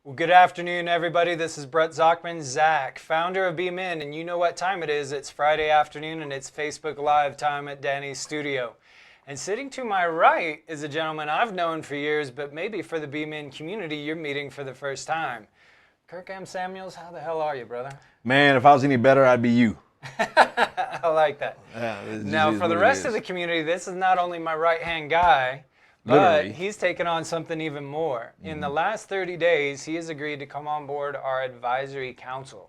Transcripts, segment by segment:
Well, good afternoon, everybody. This is Zachman, Zach, founder of BeMen, and you know what time it is. It's Friday afternoon, and it's Facebook Live time at Danny's studio. And sitting to my right is a gentleman I've known for years, but maybe for the BeMen community, you're meeting for the first time. Kirk M. Samuels, how the hell are you, brother? Man, if I was any better, I'd be you. I like that. Yeah, Now, for the rest of the community, this is not only my right-hand guy, but Literally. he's taken on something even more. In the last 30 days, he has agreed to come on board our advisory council.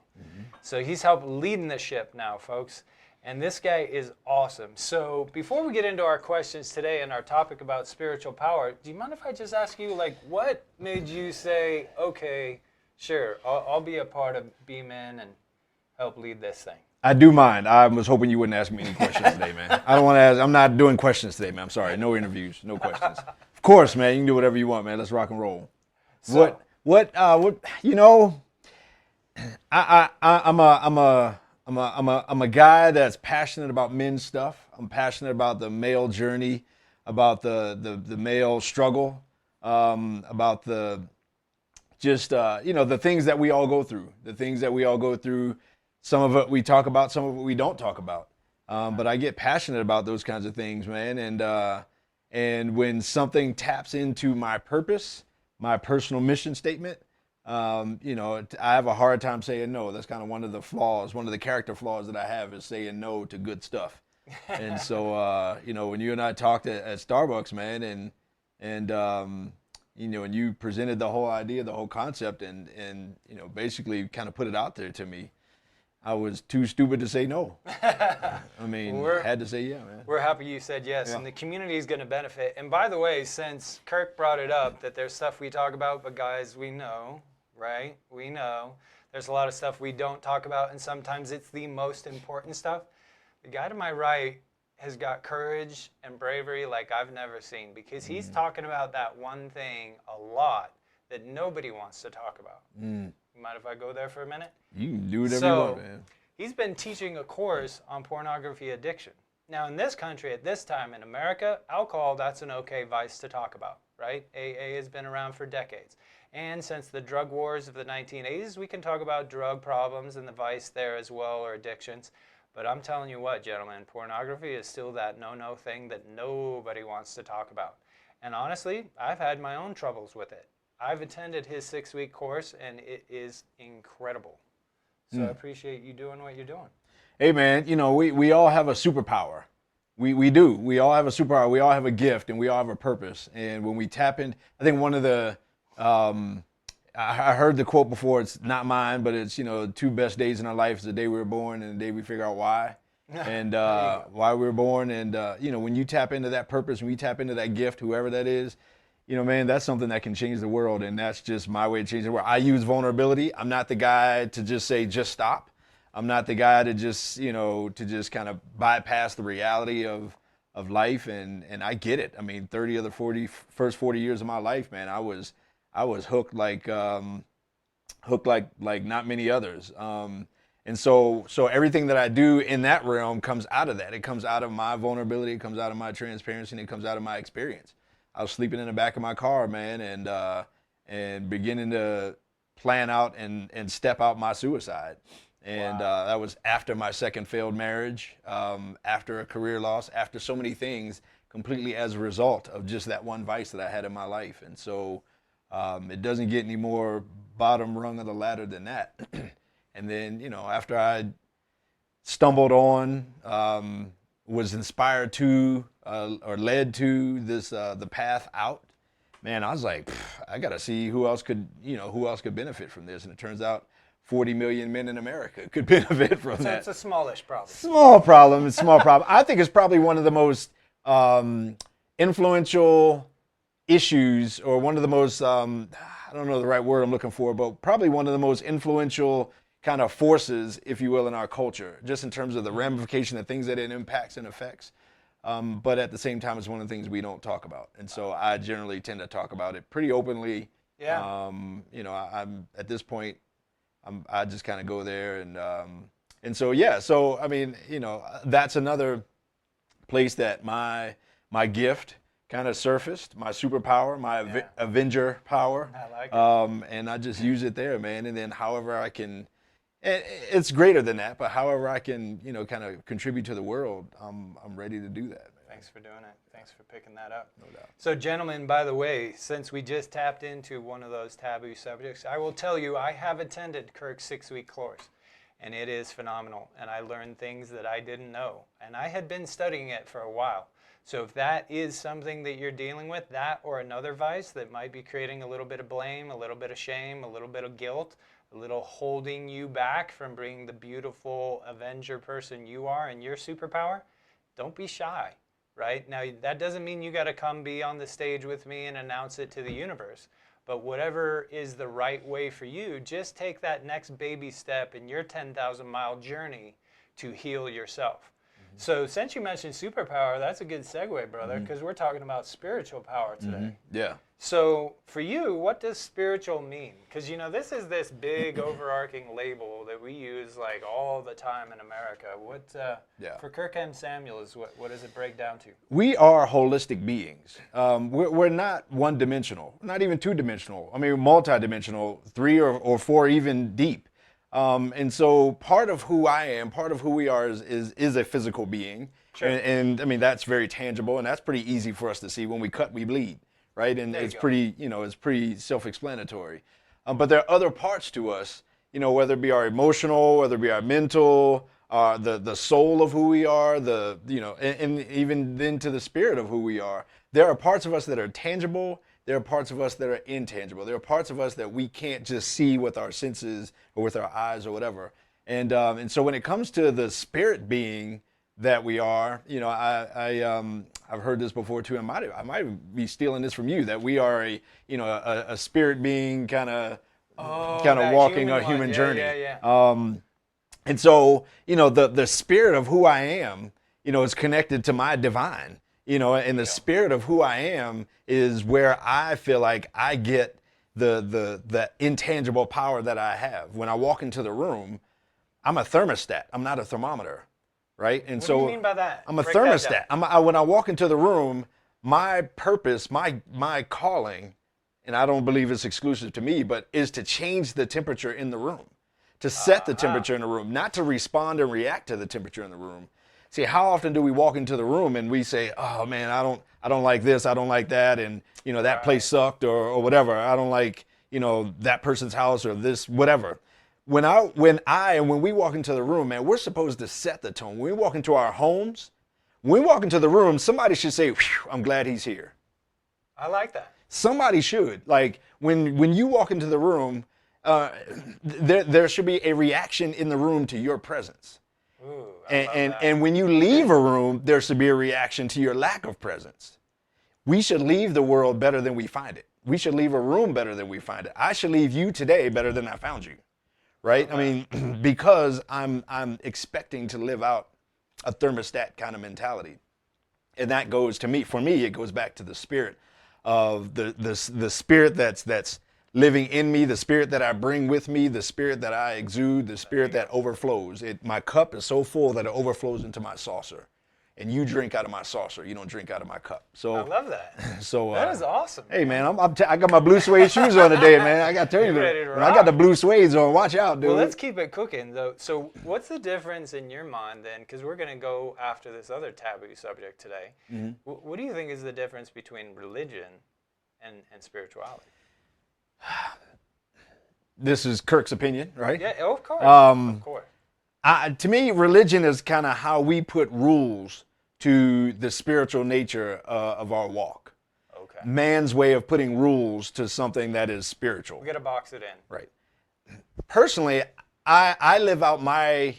So he's helped leading the ship now, folks. And this guy is awesome. So before we get into our questions today and our topic about spiritual power, do you mind if I just ask you, what made you say, okay, sure, I'll be a part of BeMen and help lead this thing? I do mind. I was hoping you wouldn't ask me any questions today, man. I don't want to ask. I'm not doing questions today, man. I'm sorry. No interviews, no questions. Of course, man. You can do whatever you want, man. Let's rock and roll. So, I'm a guy that's passionate about men's stuff. I'm passionate about the male journey, about the male struggle, about the things that we all go through, Some of it we talk about, some of it we don't talk about. But I get passionate about those kinds of things, man. And when something taps into my purpose, my personal mission statement, I have a hard time saying no. That's kind of one of the flaws, one of the character flaws that I have is saying no to good stuff. And so, when you and I talked at Starbucks, man, and you presented the whole idea, the whole concept, and basically kind of put it out there to me, I was too stupid to say no. I mean, had to say yeah, man. We're happy you said yes, and the community is going to benefit. And by the way, since Kirk brought it up, that there's stuff we talk about, but guys, we know, right? We know. There's a lot of stuff we don't talk about, and sometimes it's the most important stuff. The guy to my right has got courage and bravery like I've never seen, because he's talking about that one thing a lot that nobody wants to talk about. You mind if I go there for a minute? You can do whatever you want, man. He's been teaching a course on pornography addiction. Now, in this country, at this time in America, alcohol, that's an okay vice to talk about, right? AA has been around for decades. And since the drug wars of the 1980s, we can talk about drug problems and the vice there as well, or addictions. But I'm telling you what, gentlemen, pornography is still that no-no thing that nobody wants to talk about. And honestly, I've had my own troubles with it. I've attended his 6-week course, and it is incredible. So I appreciate you doing what you're doing. Hey, man, we all have a superpower. We do. We all have a superpower. We all have a gift, and we all have a purpose. And when we tap in, I think one of the, I heard the quote before, it's not mine, but it's, the two best days in our life is the day we were born and the day we figure out why. And why we were born. And, when you tap into that purpose, when you tap into that gift, whoever that is, man, that's something that can change the world, and that's just my way of changing the world. I use vulnerability. I'm not the guy to just say, just stop. I'm not the guy to just, kind of bypass the reality of life, and I get it. I mean, 30 of the first 40 years of my life, man, I was hooked like not many others. And so everything that I do in that realm comes out of that. It comes out of my vulnerability. It comes out of my transparency, and it comes out of my experience. I was sleeping in the back of my car, man, and beginning to plan out and step out my suicide. And that was after my second failed marriage, after a career loss, after so many things, completely as a result of just that one vice that I had in my life. And so it doesn't get any more bottom rung of the ladder than that. And then, after I stumbled on, was inspired to or led to this the path out, man, I was like, I gotta see who else could benefit from this. And it turns out 40 million men in America could benefit from that. It's a smallish problem. Small problem. It's a small problem. I think it's probably one of the most influential issues, or one of the most I don't know the right word I'm looking for, but probably one of the most influential kind of forces, if you will, in our culture, just in terms of the ramification of things that it impacts and affects. But at the same time, it's one of the things we don't talk about. And so I generally tend to talk about it pretty openly. Yeah. I'm at this point, I just kind of go there. And so, yeah. So, I mean, that's another place that my gift kind of surfaced, my superpower, my Yeah. Avenger power. I like it. And I just use it there, man. And then however I can, it's greater than that, but however I can, kind of contribute to the world, I'm ready to do that, man. Thanks for doing it. Thanks for picking that up. No doubt. So, gentlemen, by the way, since we just tapped into one of those taboo subjects, I will tell you I have attended Kirk's 6-week course, and it is phenomenal. And I learned things that I didn't know, and I had been studying it for a while. So if that is something that you're dealing with, that or another vice that might be creating a little bit of blame, a little bit of shame, a little bit of guilt, a little holding you back from being the beautiful Avenger person you are and your superpower, don't be shy, right? Now, that doesn't mean you got to come be on the stage with me and announce it to the universe. But whatever is the right way for you, just take that next baby step in your 10,000-mile journey to heal yourself. So since you mentioned superpower, that's a good segue, brother, because we're talking about spiritual power today. Yeah. So for you, what does spiritual mean? Because, this is this big overarching label that we use like all the time in America. What for Kirk M. Samuel, what does it break down to? We are holistic beings. We're not one-dimensional, not even two-dimensional. I mean, multi-dimensional, 3 or 4 even deep. And so part of who I am, part of who we are is a physical being. Sure. And I mean, that's very tangible, and that's pretty easy for us to see. When we cut, we bleed, right? And it's pretty, it's pretty self-explanatory. But there are other parts to us, whether it be our emotional, whether it be our mental, the soul of who we are, and even then to the spirit of who we are. There are parts of us that are tangible. There are parts of us that are intangible. There are parts of us that we can't just see with our senses or with our eyes or whatever. And so when it comes to the spirit being that we are, I've heard this before too. I might be stealing this from you, that we are a spirit being kind of walking a human journey. Yeah. And so the spirit of who I am, is connected to my divine. And the spirit of who I am is where I feel like I get the intangible power that I have. When I walk into the room, I'm a thermostat. I'm not a thermometer, right? And what do you mean by that? I'm a Break that thermostat. When I walk into the room, my purpose, my calling, and I don't believe it's exclusive to me, but is to change the temperature in the room, to set the temperature in the room, not to respond and react to the temperature in the room. See, how often do we walk into the room and we say, "Oh man, I don't like this, I don't like that, and that place sucked or whatever. I don't like that person's house or this whatever." When we walk into the room, man, we're supposed to set the tone. When we walk into our homes, when we walk into the room, somebody should say, "I'm glad he's here." I like that. Somebody should. Like when you walk into the room, there should be a reaction in the room to your presence. Ooh, and when you leave a room, there should be a reaction to your lack of presence. We should leave the world better than we find it. We should leave a room better than we find it. I should leave you today better than I found you, right? I mean, because I'm expecting to live out a thermostat kind of mentality. And that goes to me, for me, it goes back to the spirit of the spirit that's living in me, the spirit that I bring with me, the spirit that I exude, the spirit that overflows. My cup is so full that it overflows into my saucer. And you drink out of my saucer. You don't drink out of my cup. So I love that. So that is awesome. Hey man, I got my blue suede shoes on today, man. I got to tell you, I got the blue suedes on. Watch out, dude. Well, let's keep it cooking though. So what's the difference in your mind then? Because we're going to go after this other taboo subject today. Mm-hmm. What do you think is the difference between religion and spirituality? This is Kirk's opinion, right? Yeah, of course. Of course. To me, religion is kind of how we put rules to the spiritual nature of our walk. Okay. Man's way of putting rules to something that is spiritual. We got to box it in. Right. Personally, I live out my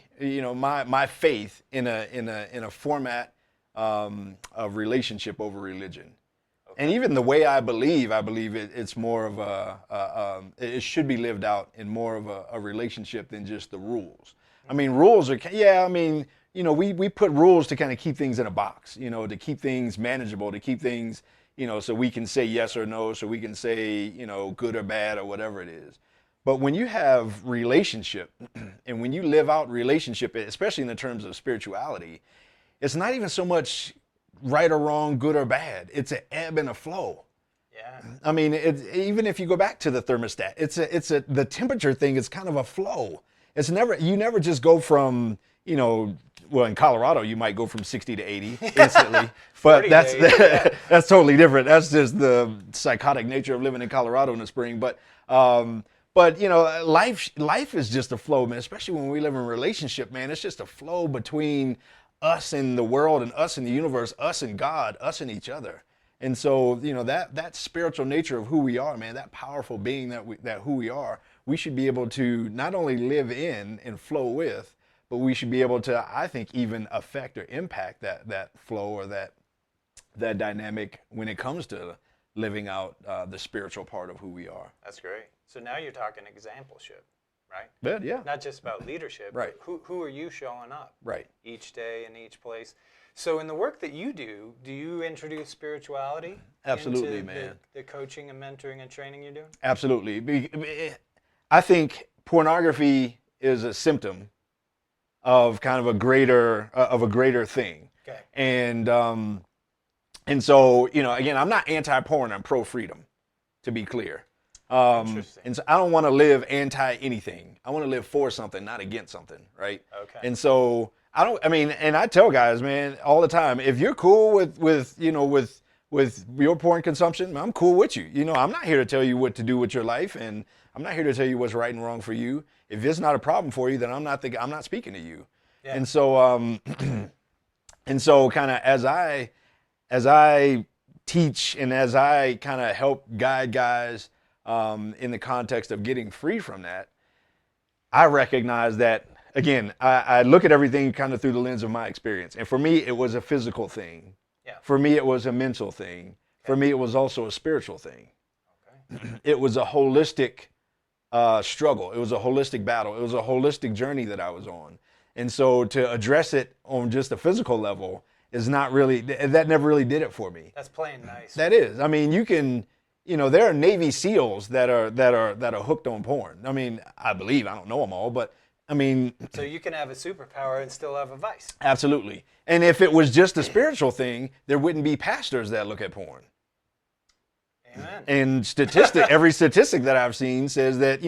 faith in a format of relationship over religion. And even the way I believe it's more of it should be lived out in more of a relationship than just the rules. I mean, rules are, we put rules to kind of keep things in a box, to keep things manageable, to keep things, so we can say yes or no, so we can say, good or bad or whatever it is. But when you have relationship and when you live out relationship, especially in the terms of spirituality, it's not even so much right or wrong, good or bad. It's an ebb and a flow. Yeah. I mean, even if you go back to the thermostat, the temperature thing is kind of a flow. It's you never just go from, well, in Colorado, you might go from 60 to 80 instantly, but that's that's totally different. That's just the psychotic nature of living in Colorado in the spring. But life is just a flow, man. Especially when we live in a relationship, man. It's just a flow between us and the world, and us and the universe, us and God, us and each other. And so, that spiritual nature of who we are, man, that powerful being that who we are, we should be able to not only live in and flow with, but we should be able to, I think, even affect or impact that flow or that dynamic when it comes to living out the spiritual part of who we are. That's great. So now you're talking exampleship, right? But yeah. Not just about leadership. Right. Who are you showing up? Right. Each day in each place. So in the work that you do you introduce spirituality? Absolutely, into man. The coaching and mentoring and training you're doing? Absolutely. I think pornography is a symptom of kind of a greater thing. Okay. And so, again, I'm not anti-porn, I'm pro-freedom, to be clear. Interesting. And so I don't want to live anti-anything. I want to live for something, not against something, right? Okay. And so and I tell guys, man, all the time, if you're cool with your porn consumption, I'm cool with you. I'm not here to tell you what to do with your life, and I'm not here to tell you what's right and wrong for you. If it's not a problem for you, then I'm not speaking to you. Yeah. And so kind of as I teach and as I kind of help guide guys in the context of getting free from that, I recognize that, again, I look at everything kind of through the lens of my experience. And for me, it was a physical thing. Yeah. For me, it was a mental thing. Okay. For me, it was also a spiritual thing. Okay. It was a holistic struggle. It was a holistic battle. It was a holistic journey that I was on. And so to address it on just a physical level is not really, that never really did it for me. That's playing nice. That is. I mean, you can, there are Navy SEALs that are hooked on porn. I mean, I don't know them all, but I mean. So you can have a superpower and still have a vice. Absolutely. And if it was just a spiritual thing, there wouldn't be pastors that look at porn. Amen. And every statistic that I've seen says that,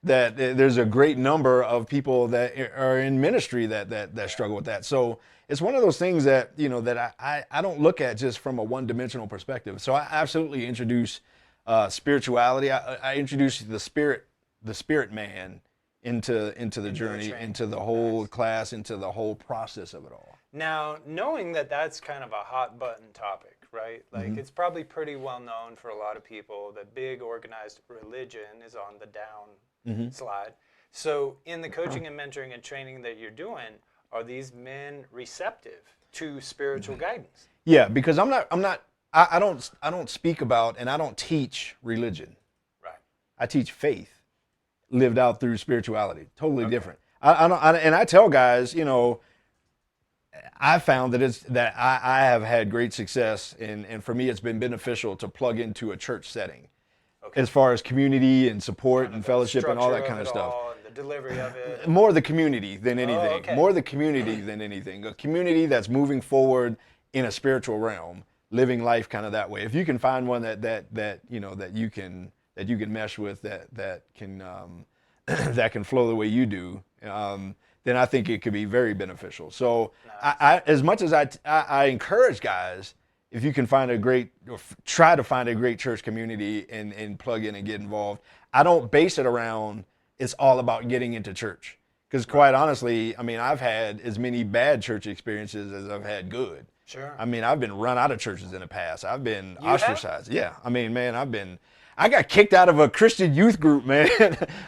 that there's a great number of people that are in ministry that struggle with that. So it's one of those things that, that I don't look at just from a one-dimensional perspective. So I absolutely introduce spirituality. I introduce the spirit man into the journey, into the whole class, into the whole process of it all. Now, knowing that that's kind of a hot button topic, right? Like Mm-hmm. It's probably pretty well known for a lot of people that big organized religion is on the down slide. So in the coaching and mentoring and training that you're doing, are these men receptive to spiritual guidance? Yeah, because I don't speak about and I don't teach religion. Right. I teach faith lived out through spirituality. Totally different. And I tell guys, I found that I have had great success, and for me, it's been beneficial to plug into a church setting, as far as community and support kind of and fellowship and all that kind of stuff. And the delivery of it. More the community than anything. Okay. More the community than anything. A community that's moving forward in a spiritual realm, living life kind of that way. If you can find one that you can mesh with, that can that can flow the way you do. Then I think it could be very beneficial. So nice. I as much as I encourage guys, if you can try to find a great church community and plug in and get involved, I don't base it around it's all about getting into church. Because quite honestly, I mean, I've had as many bad church experiences as I've had good. Sure. I mean, I've been run out of churches in the past. I've been ostracized. Yeah. I mean, man, I got kicked out of a Christian youth group, man.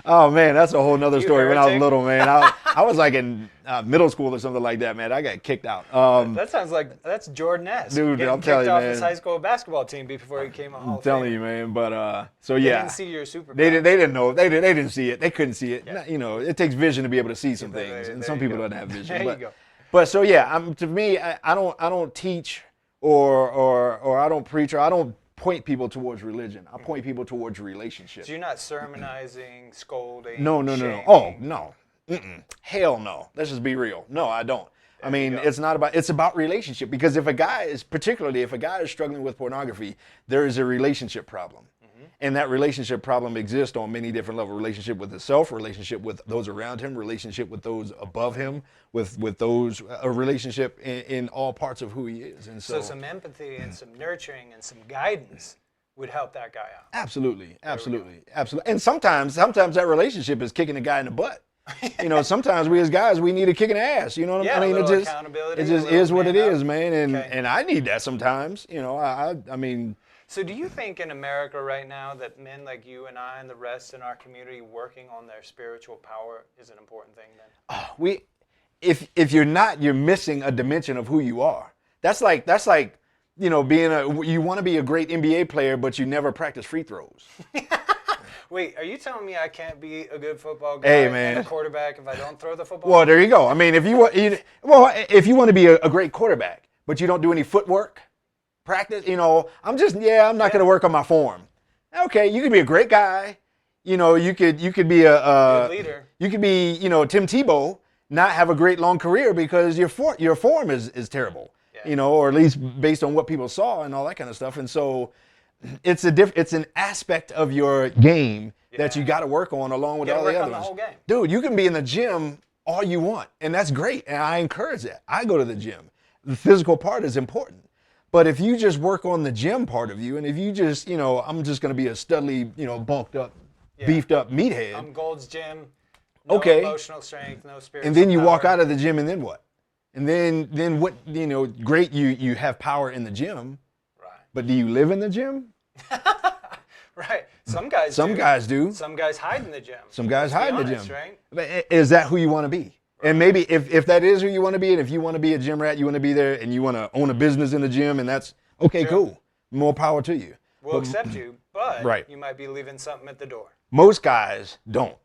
Oh, man, that's a whole nother story. When I was little, man, I was like in middle school or something like that, man. I got kicked out. That sounds like that's Jordan-esque. Dude, I'm telling you, man. Kicked off his high school basketball team before he came a Hall of Fame. I'm telling you, man. But so yeah, they didn't see your superpower. They didn't know. They didn't see it. They couldn't see it. Yeah. It takes vision to be able to see some things, and some people don't have vision. There you go. But so yeah, to me, I don't teach or I don't preach or I don't point people towards religion. I point people towards relationships. So you're not sermonizing, scolding, No. shaming. Oh, no. Hell no. Let's just be real. No, I don't. I mean, it's about relationship, because if a guy is struggling with pornography, there is a relationship problem. And that relationship problem exists on many different levels: relationship with himself, relationship with those around him, relationship with those above him, with those, a relationship in all parts of who he is. And so some empathy and some nurturing and some guidance would help that guy out. Absolutely. And sometimes that relationship is kicking a guy in the butt. Sometimes we as guys, we need a kick in the ass. You know what I mean? Accountability. It just is what it is, man. And I need that sometimes. I mean. So do you think in America right now that men like you and I and the rest in our community working on their spiritual power is an important thing then? If you're not, you're missing a dimension of who you are. That's like being you want to be a great NBA player, but you never practice free throws. Wait, are you telling me I can't be a good football guy and a quarterback if I don't throw the football? Well, there you go. I mean, if you want to be a great quarterback, but you don't do any footwork, practice, I'm not going to work on my form. Okay, you could be a great guy. You could be a leader. You could be, Tim Tebow, not have a great long career because your form is terrible. Yeah. Or at least based on what people saw and all that kind of stuff. And so it's an aspect of your game that you got to work on along with all the other ones. Whole game. Dude, you can be in the gym all you want, and that's great. And I encourage that. I go to the gym. The physical part is important. But if you just work on the gym part of you, and if you just, I'm just going to be a studly, bulked up, beefed up meathead. I'm Gold's Gym. No emotional strength, no spiritual And then you power. walk out of the gym, and then what? And then what? Great, you have power in the gym. Right. But do you live in the gym? Right. Some guys do. Some guys hide in the gym. Some guys hide in the gym. Right? Is that who you want to be? Right. And maybe if that is who you want to be, and if you want to be a gym rat, you want to be there, and you want to own a business in the gym, and that's okay, cool. More power to you. We'll accept you, but you might be leaving something at the door. Most guys don't.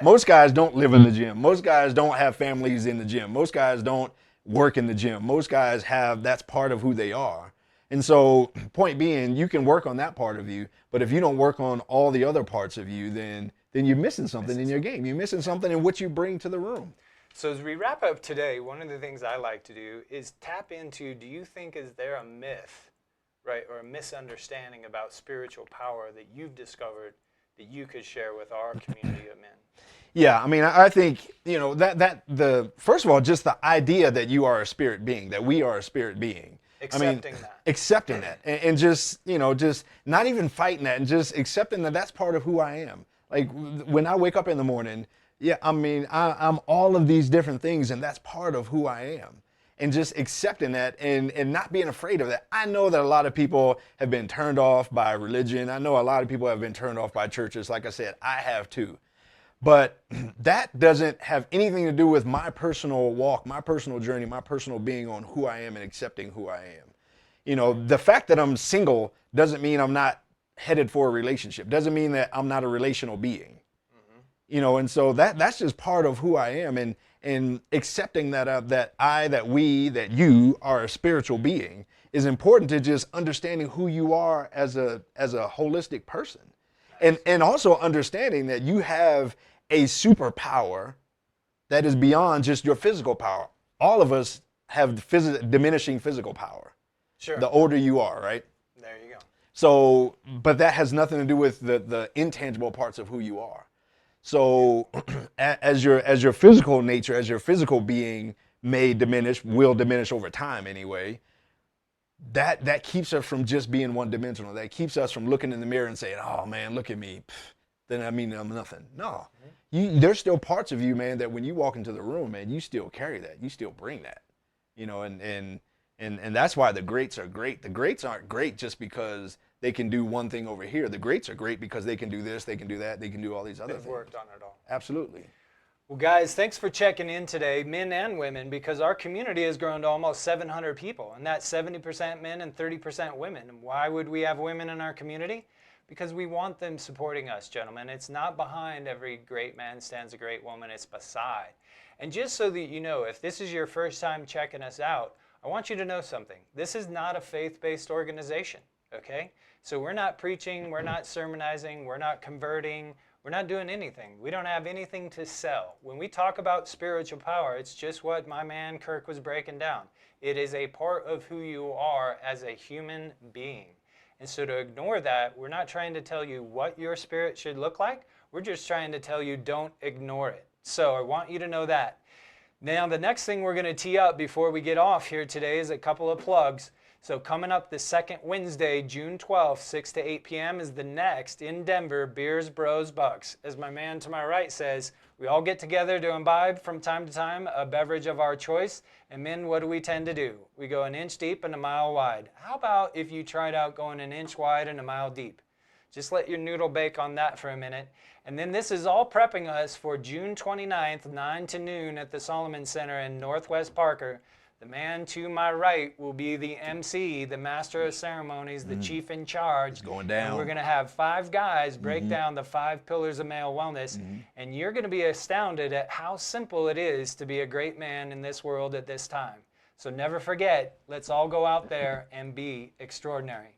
Most guys don't live in the gym. Most guys don't have families in the gym. Most guys don't work in the gym. Most guys that's part of who they are. And so, point being, you can work on that part of you, but if you don't work on all the other parts of you, then you're missing something in your game. You're missing something in what you bring to the room. So as we wrap up today, one of the things I like to do is tap into, do you think, is there a myth, right, or a misunderstanding about spiritual power that you've discovered that you could share with our community of men? Yeah, I mean, I think, first of all, just the idea that you are a spirit being, that we are a spirit being. Accepting that and just not even fighting that, and just accepting that that's part of who I am. Like when I wake up in the morning, I'm all of these different things, and that's part of who I am. And just accepting that and not being afraid of that. I know that a lot of people have been turned off by religion. I know a lot of people have been turned off by churches. Like I said, I have too. But that doesn't have anything to do with my personal walk, my personal journey, my personal being on who I am and accepting who I am. The fact that I'm single doesn't mean I'm not headed for a relationship. Doesn't mean that I'm not a relational being. Mm-hmm. And so that's just part of who I am. And accepting that we, you are a spiritual being is important to just understanding who you are as a holistic person. Nice. And also understanding that you have a superpower that is beyond just your physical power. All of us have diminishing physical power. Sure. The older you are, right? There you go. So, but that has nothing to do with the intangible parts of who you are. So as your physical nature, as your physical being will diminish over time anyway, that keeps us from just being one-dimensional. That keeps us from looking in the mirror and saying, oh man, look at me. Then I mean, I'm nothing. No, there's still parts of you, man, that when you walk into the room, man, you still carry that. You still bring that, and that's why the greats are great. The greats aren't great just because they can do one thing over here. The greats are great because they can do this, they can do that, they can do all these other things. They've worked on it all. Absolutely. Well, guys, thanks for checking in today, men and women, because our community has grown to almost 700 people, and that's 70% men and 30% women. And why would we have women in our community? Because we want them supporting us, gentlemen. It's not behind every great man stands a great woman, it's beside. And just so that you know, if this is your first time checking us out, I want you to know something. This is not a faith-based organization, okay? So we're not preaching, we're not sermonizing, we're not converting, we're not doing anything. We don't have anything to sell. When we talk about spiritual power, it's just what my man Kirk was breaking down. It is a part of who you are as a human being. And so to ignore that, we're not trying to tell you what your spirit should look like. We're just trying to tell you don't ignore it. So I want you to know that. Now, the next thing we're going to tee up before we get off here today is a couple of plugs. So coming up the second Wednesday, June 12th, 6 to 8 p.m. is the next in Denver, Beers, Bros, Bucks. As my man to my right says, we all get together to imbibe from time to time a beverage of our choice. And men, what do we tend to do? We go an inch deep and a mile wide. How about if you tried out going an inch wide and a mile deep? Just let your noodle bake on that for a minute. And then this is all prepping us for June 29th, 9 to noon at the Solomon Center in Northwest Parker. The man to my right will be the MC, the master of ceremonies, the chief in charge. It's going down. And we're going to have 5 guys break down the 5 pillars of male wellness. And you're going to be astounded at how simple it is to be a great man in this world at this time. So never forget, let's all go out there and be extraordinary.